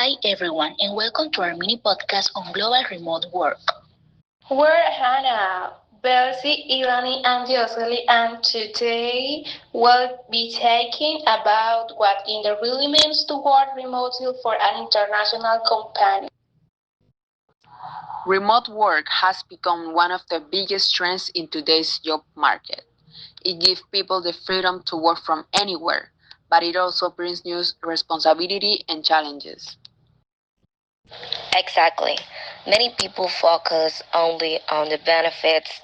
Hi everyone, and welcome to our mini podcast on global remote work. We're Hannah, Belsi, Irani, and Josely, and today we'll be talking about what it really means to work remotely for an international company. Remote work has become one of the biggest trends in today's job market. It gives people the freedom to work from anywhere, but it also brings new responsibility and challenges. Exactly. Many people focus only on the benefits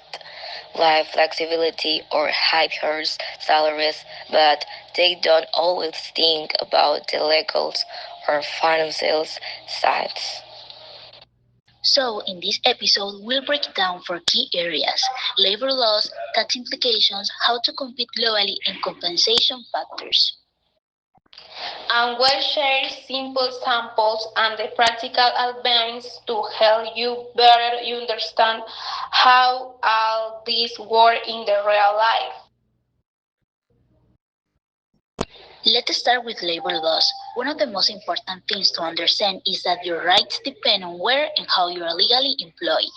like flexibility or higher salaries, but they don't always think about the legal or financial sides. So, in this episode, we'll break it down for key areas: labor laws, tax implications, how to compete globally, and compensation factors. And we'll share simple samples and the practical advice to help you better understand how all this works in the real life. Let's start with labor laws. One of the most important things to understand is that your rights depend on where and how you are legally employed.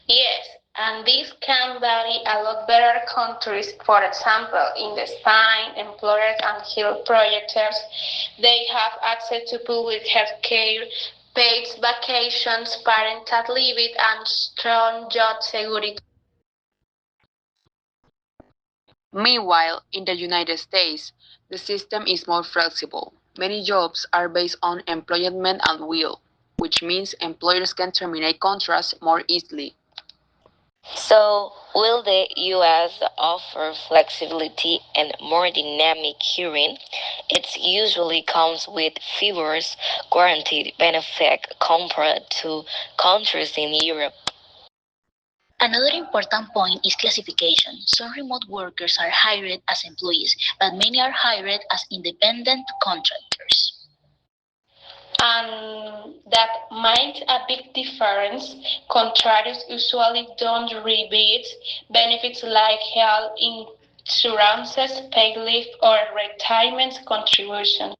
Yes, and this can vary a lot better countries. For example, in the Spain, employers and health projectors, they have access to public health care, paid vacations, parental leave, and strong job security. Meanwhile, in the United States, the system is more flexible. Many jobs are based on employment at will, which means employers can terminate contracts more easily. So, will the US offer flexibility and more dynamic hiring? It usually comes with fewer guaranteed benefits compared to countries in Europe. Another important point is classification. Some remote workers are hired as employees, but many are hired as independent contractors. And that makes a big difference. Contractors usually don't rebate benefits like health insurances, paid leave, or retirement contributions.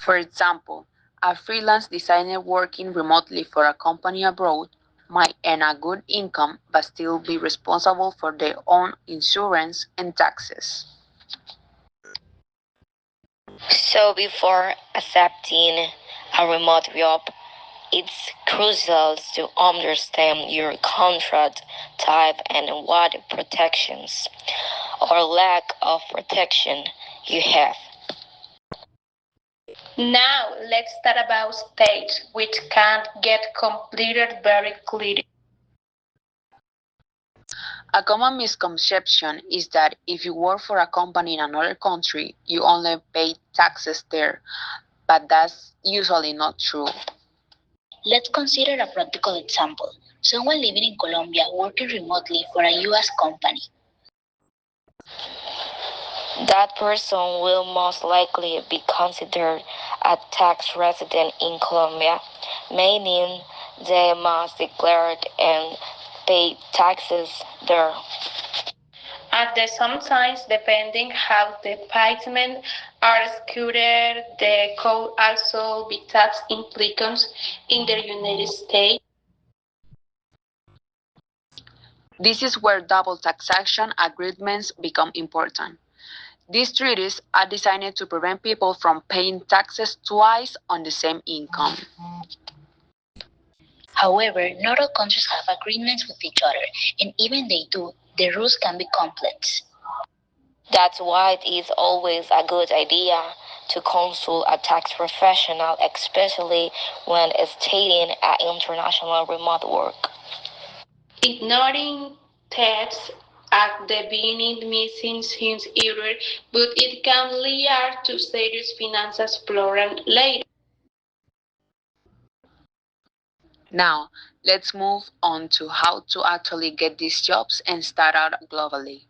For example, a freelance designer working remotely for a company abroad might earn a good income but still be responsible for their own insurance and taxes. So, before accepting a remote job, it's crucial to understand your contract type and what protections or lack of protection you have. Now, let's talk about stage, which can get completed very clearly. A common misconception is that if you work for a company in another country, you only pay taxes there, but that's usually not true. Let's consider a practical example. Someone living in Colombia working remotely for a US company. That person will most likely be considered a tax resident in Colombia, meaning they must declare and pay taxes there. Sometimes, depending how the payments are executed, the code also be tax implications in the United States. This is where double taxation agreements become important. These treaties are designed to prevent people from paying taxes twice on the same income. However, not all countries have agreements with each other, and even they do, the rules can be complex. That's why it is always a good idea to consult a tax professional, especially when studying at international remote work. Ignoring tax at the beginning missing seems error, but it can lead to serious financial problems later. Now, let's move on to how to actually get these jobs and start out globally.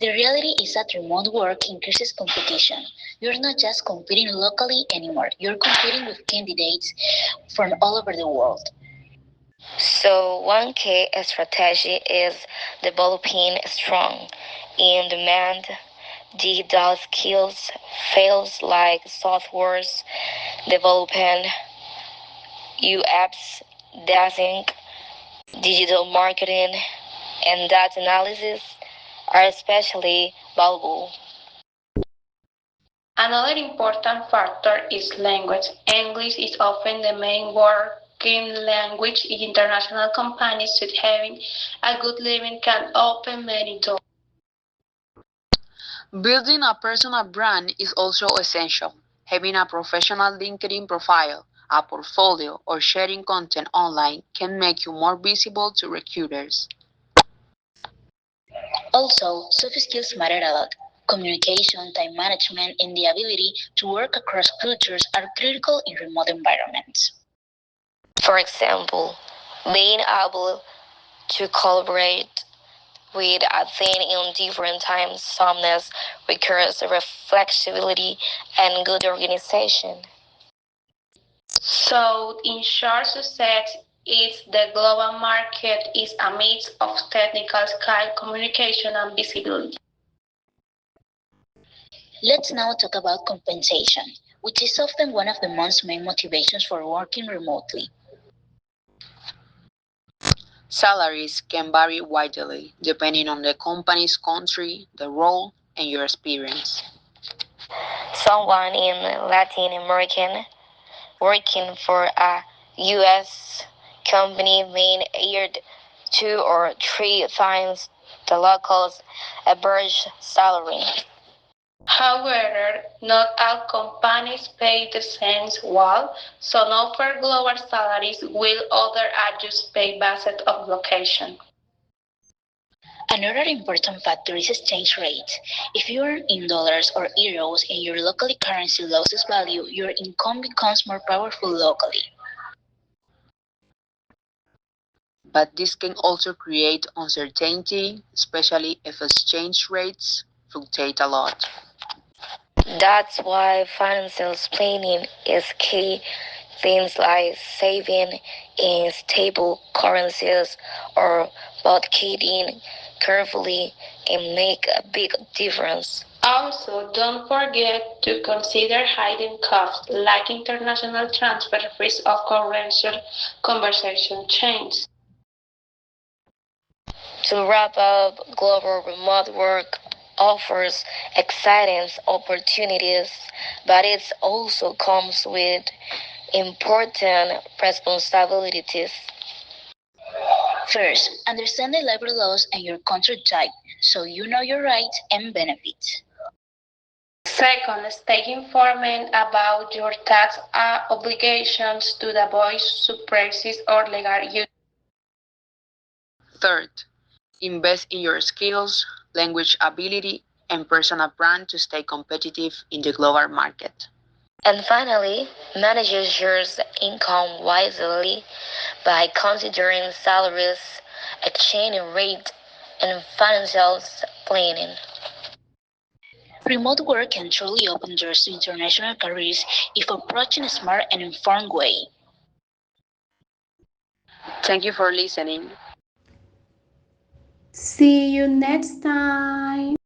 The reality is that remote work increases competition. You're not just competing locally anymore, you're competing with candidates from all over the world. So, one key strategy is developing strong in demand digital skills, fields like software development, UX, design, digital marketing, and data analysis are especially valuable. Another important factor is language. English is often the main working language in international companies, so having a good living can open many doors. Building a personal brand is also essential. Having a professional LinkedIn profile, a portfolio, or sharing content online can make you more visible to recruiters. Also, soft skills matter a lot. Communication, time management, and the ability to work across cultures are critical in remote environments. For example, being able to collaborate with a team in different time zones requires flexibility and good organization. So, in short, success is the global market is a mix of technical skill, communication, and visibility. Let's now talk about compensation, which is often one of the most main motivations for working remotely. Salaries can vary widely depending on the company's country, the role, and your experience. Someone in Latin American working for a US company may earn 2 or 3 times the local's average salary. However, not all companies pay the same well. Some offer global salaries while others adjust pay based on location. Another important factor is exchange rate. If you earn in dollars or euros and your local currency loses value, your income becomes more powerful locally. But this can also create uncertainty, especially if exchange rates fluctuate a lot. That's why financial planning is key. Things like saving in stable currencies or budgeting carefully can make a big difference. Also, don't forget to consider hidden costs like international transfer fees or currency conversion change. To wrap up, global remote work offers exciting opportunities, but it also comes with important responsibilities. First, understand the labor laws and your contract type so you know your rights and benefits. Second, stay informed about your tax obligations to avoid surprises or legal use. Third, invest in your skills, language ability, and personal brand to stay competitive in the global market. And finally, manage your income wisely by considering salaries, exchange rate, and financial planning. Remote work can truly open doors to international careers if approached in a smart and informed way. Thank you for listening. See you next time.